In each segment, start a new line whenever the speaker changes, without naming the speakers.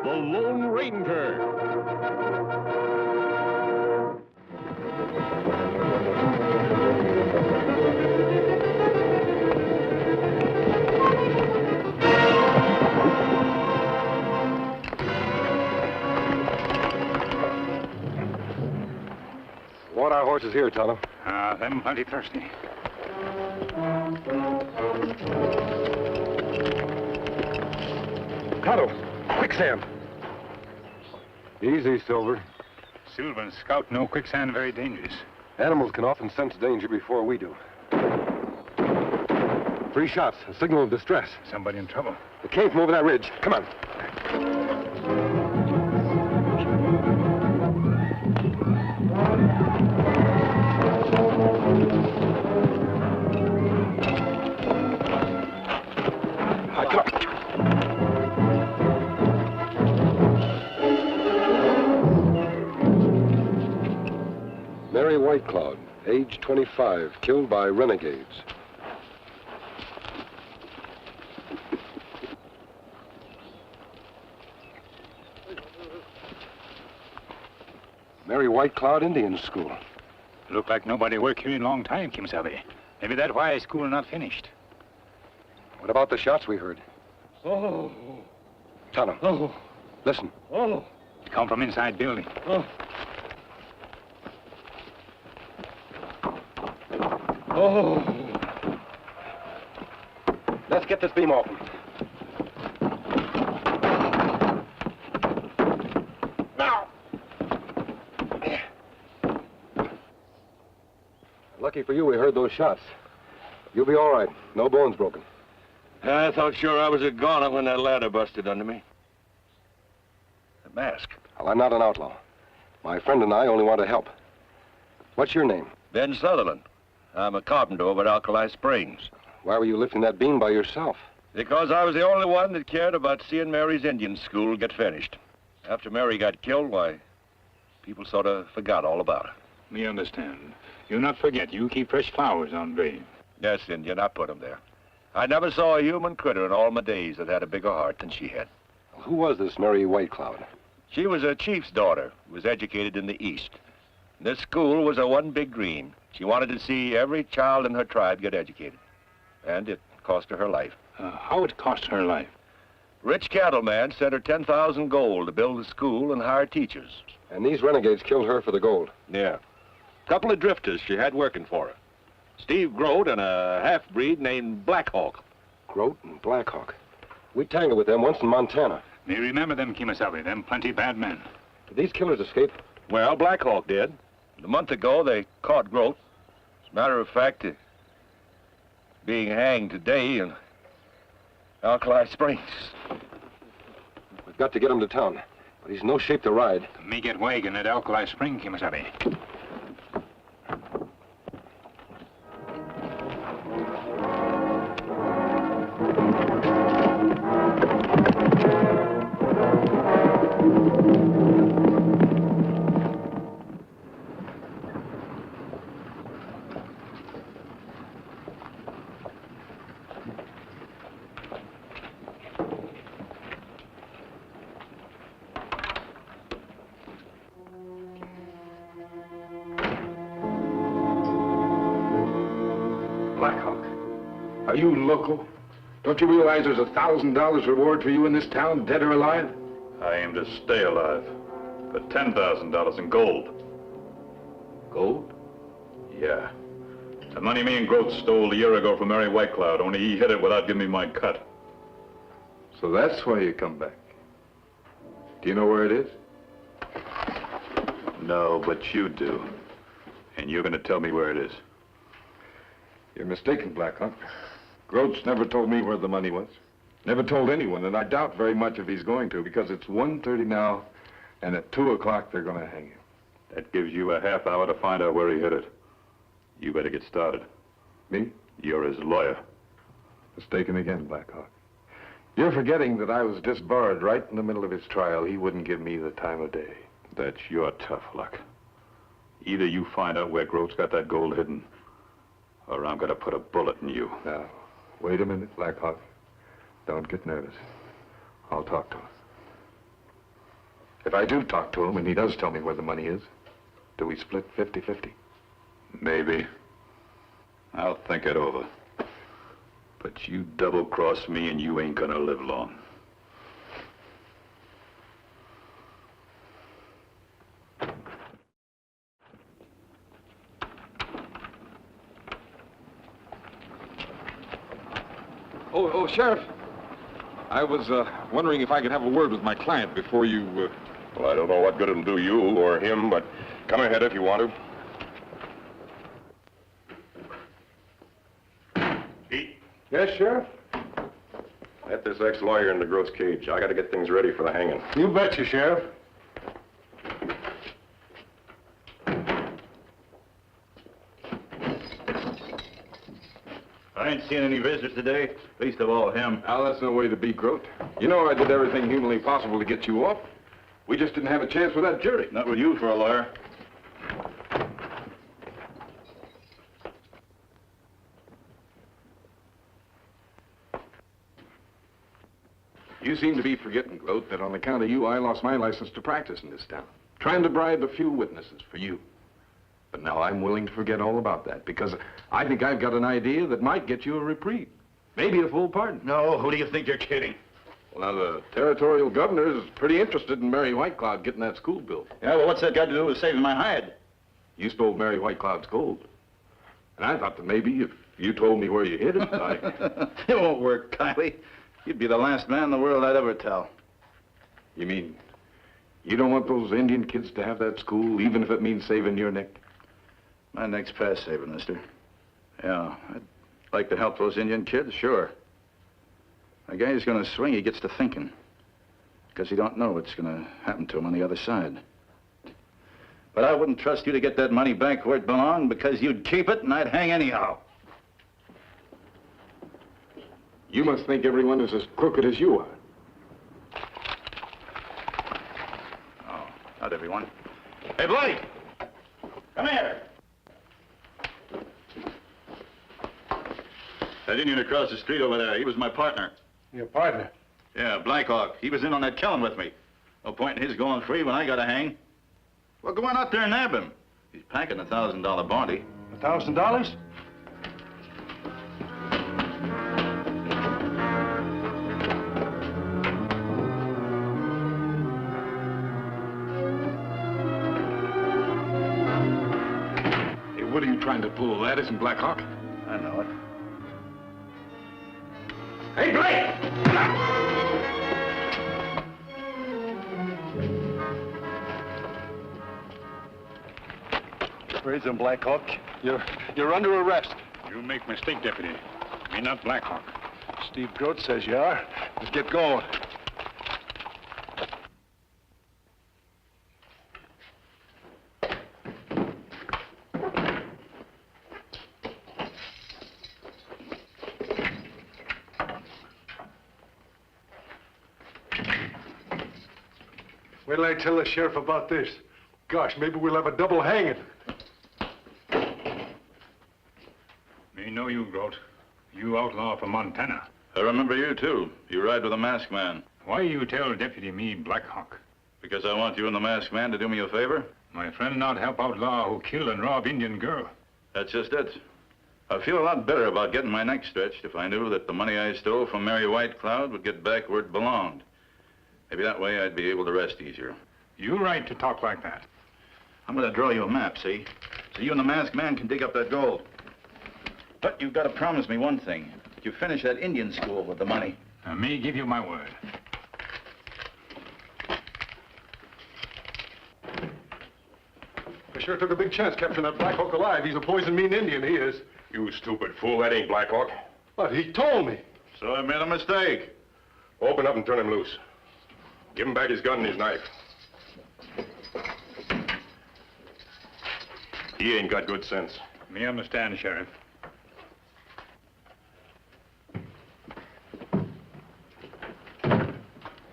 the Lone Ranger.
Want our horses here, Tonto.
Them plenty thirsty.
Tonto, quicksand. Easy, Silver.
Silver and Scout know quicksand very dangerous.
Animals can often sense danger before we do. 3 shots, a signal of distress.
Somebody in trouble.
They came from over that ridge. Come on. Mary White Cloud, age 25, killed by renegades. Mary White Cloud Indian School.
Look like nobody work here in a long time, Kemo Sabe. Maybe that's why school not finished.
What about the shots we heard?
Oh.
Tonto.
Oh.
Listen.
Oh.
Come from inside building.
Oh. Oh.
Let's get this beam open. Now. Lucky for you, we heard those shots. You'll be all right. No bones broken.
I thought sure I was a goner when that ladder busted under me. The mask.
Well, I'm not an outlaw. My friend and I only want to help. What's your name?
Ben Sutherland. I'm a carpenter over at Alkali Springs.
Why were you lifting that beam by yourself?
Because I was the only one that cared about seeing Mary's Indian school get finished. After Mary got killed, why, people sort of forgot all about her.
Me understand. You not forget, you keep fresh flowers on grave.
Yes, Indian, I put 'em there. I never saw a human critter in all my days that had a bigger heart than she had.
Who was this Mary White Cloud?
She was a chief's daughter, was educated in the East. This school was her one big dream. She wanted to see every child in her tribe get educated. And it cost her life.
How it cost her life?
Rich cattleman sent her 10,000 gold to build the school and hire teachers.
And these renegades killed her for the gold.
Yeah. Couple of drifters she had working for her. Steve Grote and a half-breed named Blackhawk.
Grote and Blackhawk. We tangled with them once in Montana.
Me remember them, Kemo Sabe, them plenty bad men.
Did these killers escape?
Well, Blackhawk did. A month ago, they caught Grote. As a matter of fact, being hanged today in Alkali Springs.
We've got to get him to town, but he's in no shape to ride.
Me get wagon at Alkali Spring, Kemo Sabe.
Blackhawk, are you local? Don't you realize there's $1,000 reward for you in this town, dead or alive?
I aim to stay alive for $10,000 in gold.
Gold?
Yeah. The money me and Grote stole a year ago from Mary White Cloud, only he hid it without giving me my cut.
So that's why you come back. Do you know where it is?
No, but you do. And you're gonna tell me where it is.
You're mistaken, Blackhawk. Grote's never told me where the money was. Never told anyone, and I doubt very much if he's going to, because it's 1:30 now, and at 2 o'clock they're gonna hang him.
That gives you a half hour to find out where he hid it. You better get started.
Me?
You're his lawyer.
Mistaken again, Blackhawk. You're forgetting that I was disbarred right in the middle of his trial. He wouldn't give me the time of day.
That's your tough luck. Either you find out where Grote's got that gold hidden, or I'm gonna put a bullet in you.
Now, wait a minute, Blackhawk. Don't get nervous. I'll talk to him. If I do talk to him and he does tell me where the money is, do we split 50-50?
Maybe. I'll think it over. But you double-cross me and you ain't gonna live long.
Oh, Sheriff. I was wondering if I could have a word with my client before you...
Well, I don't know what good it'll do you or him, but come ahead if you want to. Pete?
Yes, Sheriff?
Let this ex-lawyer in the gross cage. I got to get things ready for the hanging.
You betcha, Sheriff.
I ain't seen any visitors today, least of all him.
Now, that's no way to be, Grote. You know I did everything humanly possible to get you off. We just didn't have a chance with that jury.
Not with you for a lawyer.
You seem to be forgetting, Grote, that on account of you, I lost my license to practice in this town. Trying to bribe a few witnesses for you. But now I'm willing to forget all about that, because I think I've got an idea that might get you a reprieve. Maybe a full pardon.
No, who do you think you're kidding?
Well, now, the territorial governor is pretty interested in Mary Whitecloud getting that school built.
Yeah, well, what's that got to do with saving my hide?
You stole Mary Whitecloud's gold. And I thought that maybe if you told me where you hid it,
It won't work, Kylie. You'd be the last man in the world I'd ever tell.
You mean you don't want those Indian kids to have that school, even if it means saving your neck?
My neck's past saving, mister. Yeah, I'd like to help those Indian kids, sure. A guy who's gonna swing, he gets to thinking. Because he don't know what's gonna happen to him on the other side. But I wouldn't trust you to get that money back where it belonged, because you'd keep it and I'd hang anyhow.
You must think everyone is as crooked as you are.
Oh, not everyone. Hey, Blake! Come here! That Indian across the street over there, he was my partner.
Your partner?
Yeah, Blackhawk. He was in on that killing with me. No point in his going free when I got to hang. Well, go on out there and nab him. He's packing a $1,000 bounty.
$1,000?
Hey, what are you trying to pull? That isn't Black Hawk.
I know it.
Hey, Blake!
Raise him, Black Hawk. You're under arrest.
You make mistake, Deputy. Me not Black Hawk.
Steve Grote says you are. Let's get going. Wait till I tell the sheriff about this. Gosh, maybe we'll have a double hanging.
Me know you, Grote. You outlaw from Montana.
I remember you, too. You ride with a masked man.
Why you tell Deputy me Black Hawk?
Because I want you and the masked man to do me a favor?
My friend not help outlaw who kill and rob Indian girl.
That's just it. I'd feel a lot better about getting my neck stretched if I knew that the money I stole from Mary Whitecloud would get back where it belonged. Maybe that way I'd be able to rest easier.
You right to talk like that.
I'm gonna draw you a map, see? So you and the masked man can dig up that gold. But you've got to promise me one thing. You finish that Indian school with the money.
Me give you my word.
I sure took a big chance capturing that Black Hawk alive. He's a poison mean Indian, he is.
You stupid fool. That ain't Black Hawk.
But he told me.
So I made a mistake.
Open up and turn him loose. Give him back his gun and his knife. He ain't got good sense.
Me understand, Sheriff.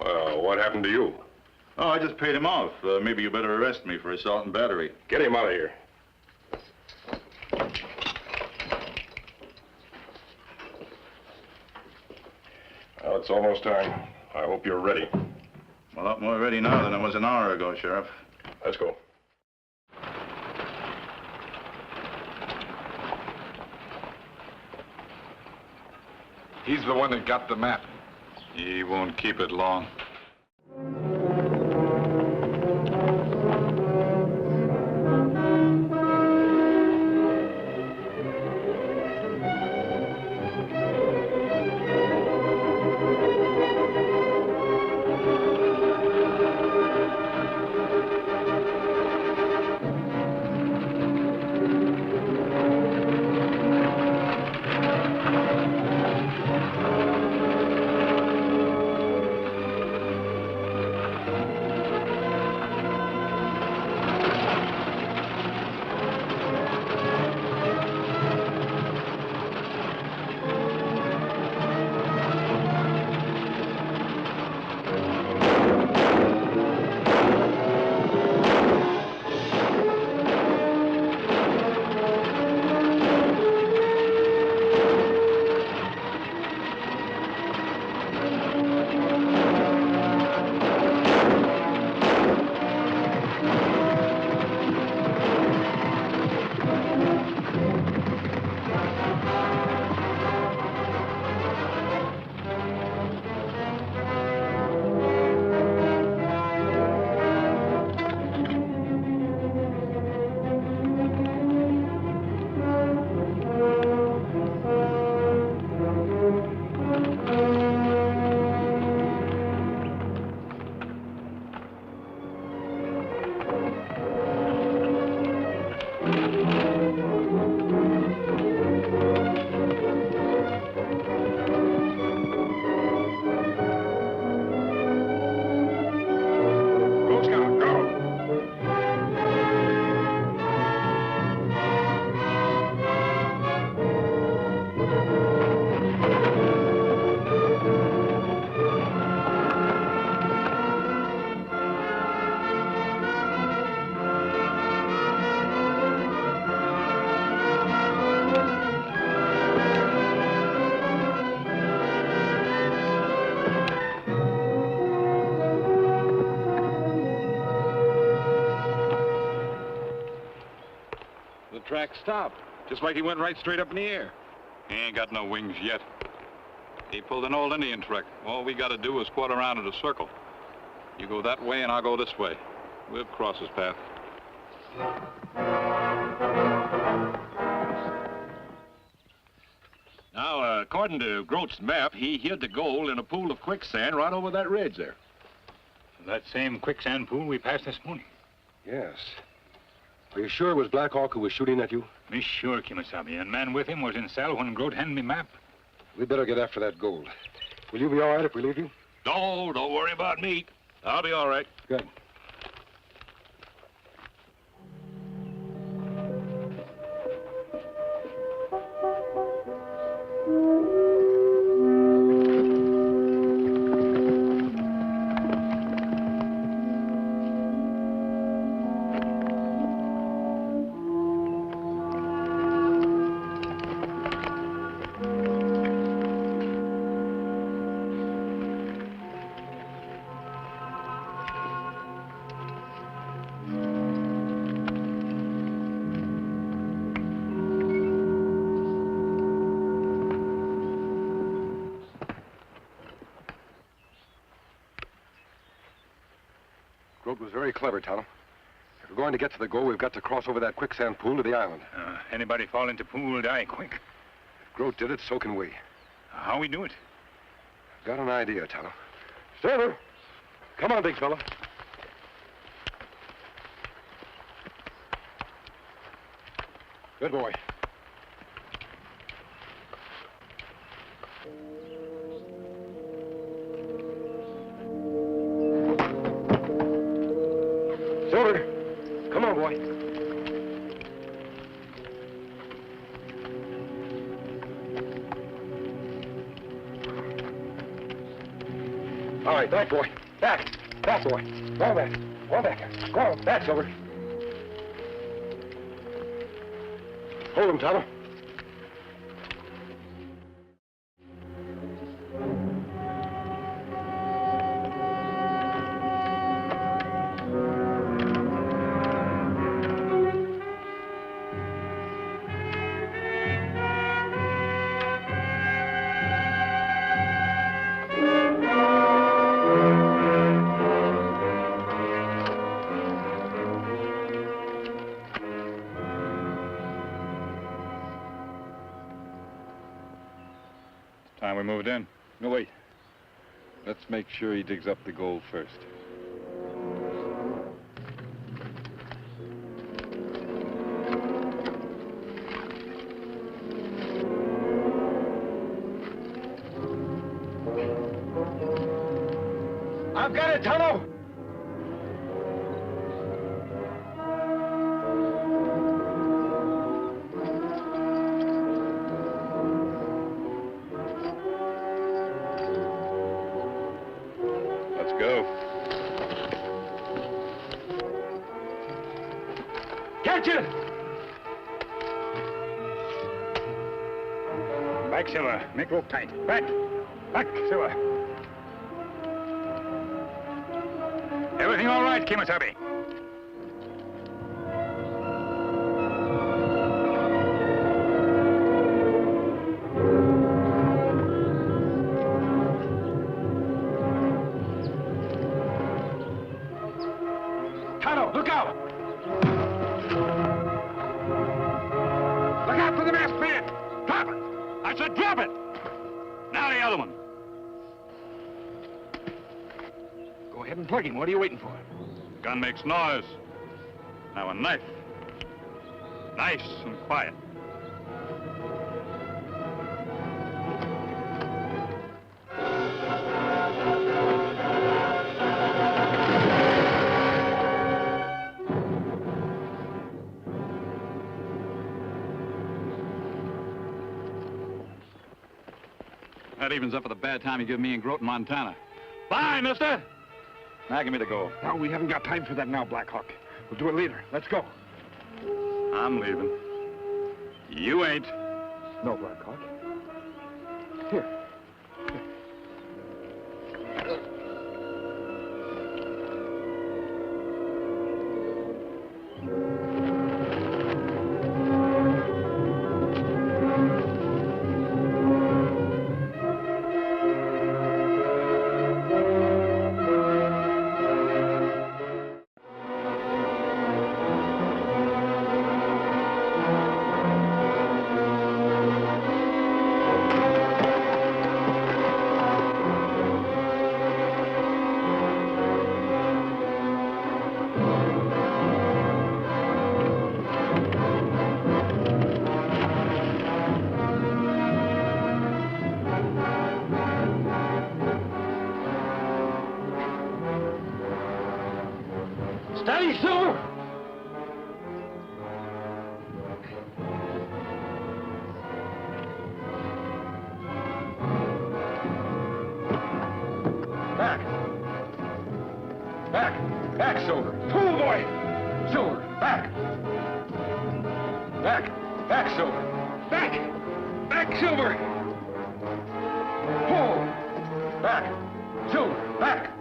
Well, what happened to you?
Oh, I just paid him off. Maybe you better arrest me for assault and battery.
Get him out of here. Well, it's almost time. I hope you're ready.
A lot more ready now than it was an hour ago, Sheriff.
Let's go. He's the one that got the map.
He won't keep it long.
Track stopped, just like he went right straight up in the air.
He ain't got no wings yet. He pulled an old Indian trick. All we got to do is quarter around in a circle. You go that way and I'll go this way. We'll cross his path.
Now, according to Groat's map, he hid the gold in a pool of quicksand right over that ridge there.
That same quicksand pool we passed this morning.
Yes. Are you sure it was Black Hawk who was shooting at you?
Me sure, Kemo Sabe. And man with him was in cell when Groat handed me map.
We'd better get after that gold. Will you be all right if we leave you?
No, don't worry about me. I'll be all right.
Good. Groat was very clever, Tonto. If we're going to get to the goal, we've got to cross over that quicksand pool to the island.
Anybody fall into pool, die quick.
If Groat did it, so can we.
How we do it?
I've got an idea, Tonto. Sailor! Come on, big fella. Good boy. Silver, come on, boy. All right, back, boy. Back. Back, boy. Go on back. Go on back. Go on. Back, Silver. Hold him, Tonto.
we moved in.
No, wait. Let's make sure he digs up the gold first.
I've got it, Tonto!
Let's go.
Catch it!
Back, Silver. Make rope tight. Back. Back, Silver. Everything all right, Kemo Sabe?
Tonto, look out! Look out for the masked man!
Drop it! I said drop it! Now the other one.
Go ahead and plug him. What are you waiting for?
Gun makes noise. Now a knife. Nice and quiet. That evens up for the bad time you give me in Groton, Montana. Bye, mister! Now give me the gold.
No, we haven't got time for that now, Black Hawk. We'll do it later. Let's go.
I'm leaving. You ain't.
No, Black Hawk. Here. Steady, Silver! Back! Back! Back, Silver! Pull, boy! Silver, back! Back! Back, Silver! Back! Back, Silver! Pull! Back! Silver, back!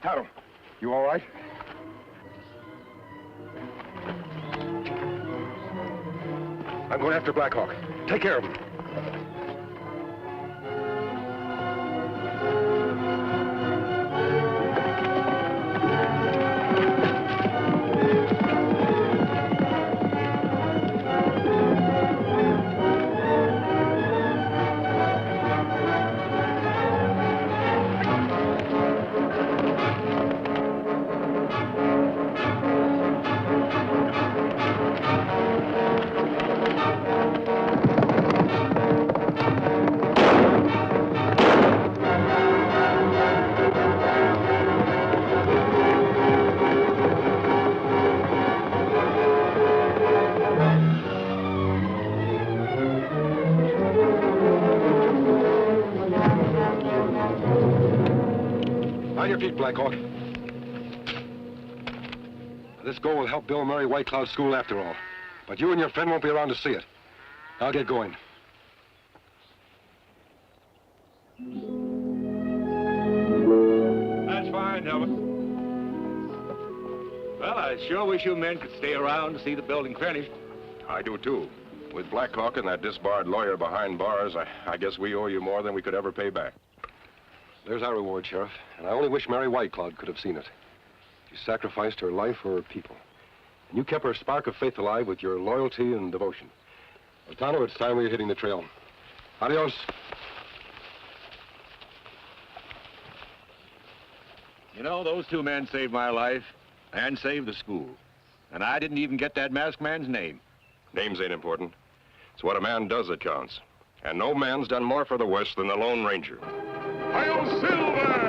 Tonto, you all right? I'm going after Black Hawk. Take care of him. On your feet, Black Hawk. This goal will help Bill Murray White Cloud School after all. But you and your friend won't be around to see it. I'll get going.
That's fine, Delbert. Well, I sure wish you men could stay around to see the building finished.
I do, too. With Black Hawk and that disbarred lawyer behind bars, I guess we owe you more than we could ever pay back.
There's our reward, Sheriff. And I only wish Mary Whitecloud could have seen it. She sacrificed her life for her people. And you kept her spark of faith alive with your loyalty and devotion. Well, Tonto, it's time we were hitting the trail. Adios.
You know, those two men saved my life and saved the school. And I didn't even get that masked man's name.
Names ain't important. It's what a man does that counts. And no man's done more for the West than the Lone Ranger.
Hail Silver!